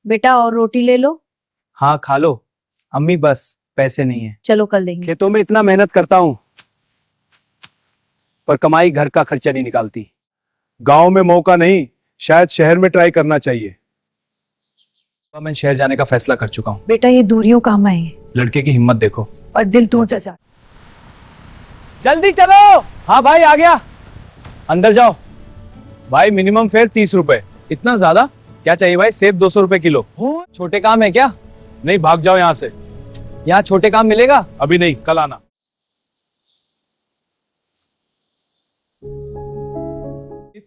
बेटा और रोटी ले लो। हाँ खा लो अम्मी, बस पैसे नहीं है। चलो कल देंगे। खेतों में इतना मेहनत करता हूँ पर कमाई घर का खर्चा नहीं निकालती। गांव में मौका नहीं, शायद शहर में ट्राई करना चाहिए। मैं शहर जाने का फैसला कर चुका हूँ। बेटा ये दूरियों काम आए लड़के की हिम्मत देखो और दिल तोड़ चाचा। जल्दी चलो। हाँ भाई आ गया, अंदर जाओ। भाई मिनिमम फेयर 30 रुपए। इतना ज्यादा क्या चाहिए भाई? सेब 200 रुपए किलो। छोटे काम है क्या? नहीं, भाग जाओ यहाँ से। यहाँ छोटे काम मिलेगा? अभी नहीं, कल आना।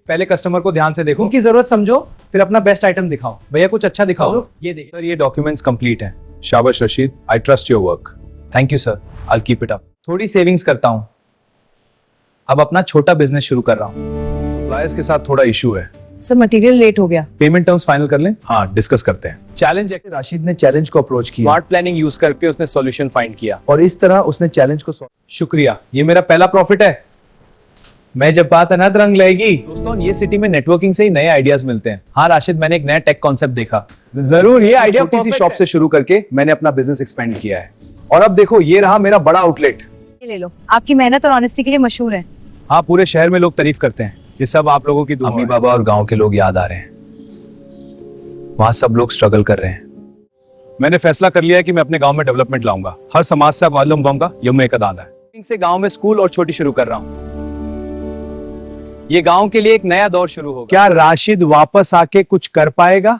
पहले कस्टमर को ध्यान से देखो, उनकी जरूरत समझो, फिर अपना बेस्ट आइटम दिखाओ। भैया कुछ अच्छा दिखाओ। ये देखिए सर, ये डॉक्यूमेंट्स कंप्लीट हैं। शाबाश Rashid, I trust your work. Thank you sir, I keep it up. थोड़ी सेविंग्स करता हूँ, अब अपना छोटा बिजनेस शुरू कर रहा हूँ। सप्लायर्स के साथ थोड़ा इशू है। सर मटेरियल लेट हो गया। पेमेंट टर्म्स फाइनल कर लें? हाँ, डिस्कस करते हैं। चैलेंज है। राशिद ने चैलेंज को अप्रोच किया स्मार्ट प्लानिंग यूज करके उसने सॉल्यूशन फाइंड किया और इस तरह उसने चैलेंज को शुक्रिया, ये मेरा पहला प्रॉफिट है। मैं जब बात अनंत रंग लाएगी। दोस्तों ये सिटी में नेटवर्किंग से ही नए आइडियाज मिलते हैं। हाँ राशिद, मैंने एक नया टेक कॉन्सेप्ट देखा। जरूर, ये आइडिया छोटी सी perfect शॉप है। से शुरू करके मैंने अपना बिजनेस एक्सपेंड किया है और अब देखो ये रहा मेरा बड़ा आउटलेट। ये ले लो, आपकी मेहनत और ऑनेस्टी के लिए मशहूर है। हाँ, पूरे शहर में लोग तारीफ करते हैं। ये सब आप लोगों की दुआ अम्मी है। बाबा और गांव के लोग याद आ रहे हैं। वहां सब लोग स्ट्रगल कर रहे हैं। मैंने फैसला कर लिया है कि मैं अपने गांव में डेवलपमेंट लाऊंगा। हर समाज से मालूम पाऊंगा, ये मैं एक अदान है। से गांव में स्कूल और छोटी शुरू कर रहा हूँ। ये गांव के लिए एक नया दौर शुरू होगा। क्या राशिद वापस आके कुछ कर पाएगा?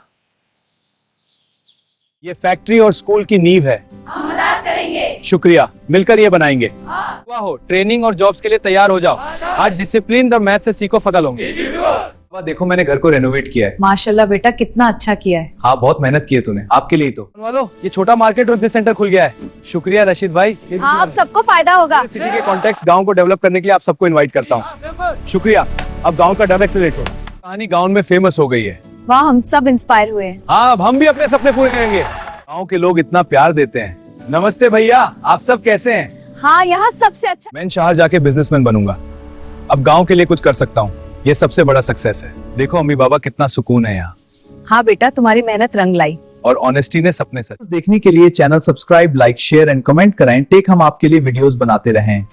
ये फैक्ट्री और स्कूल की नींव है। हम मदद करेंगे। शुक्रिया, मिलकर ये बनाएंगे। हुआ हो, ट्रेनिंग और जॉब्स के लिए तैयार हो जाओ। आज डिसिप्लिन और मैथ से सीखो फकल होंगे। देखो मैंने घर को रेनोवेट किया है। माशाल्लाह बेटा, कितना अच्छा किया है। हाँ बहुत मेहनत की है तूने, आपके लिए ही तो। वालो, ये छोटा मार्केट और बिजनेस सेंटर खुल गया है। शुक्रिया रशीद भाई। हाँ अब सबको फायदा होगा। सिटी के कॉन्टेक्स्ट गांव को डेवलप करने के लिए आप सबको इनवाइट करता हूँ। शुक्रिया। अब गांव का डेवलप एक्सेलरेट हो। कहानी गांव में फेमस हो गई है। वाह, हम सब इंस्पायर हुए हैं। हाँ, अब हम भी अपने सपने पूरे करेंगे। गांव के लोग इतना प्यार देते हैं। नमस्ते भैया, आप सब कैसे हैं? हाँ यहाँ सबसे अच्छा। मैं शहर जाके बिजनेसमैन बनूंगा। अब गांव के लिए कुछ कर सकता हूँ, ये सबसे बड़ा सक्सेस है। देखो अम्मी बाबा कितना सुकून है यहाँ। हाँ बेटा, तुम्हारी मेहनत रंग लाई। और ऑनेस्टी ने सपने सच। देखने के लिए channel subscribe, like, share and comment कराएं। टेक हम आपके लिए वीडियोस बनाते रहें।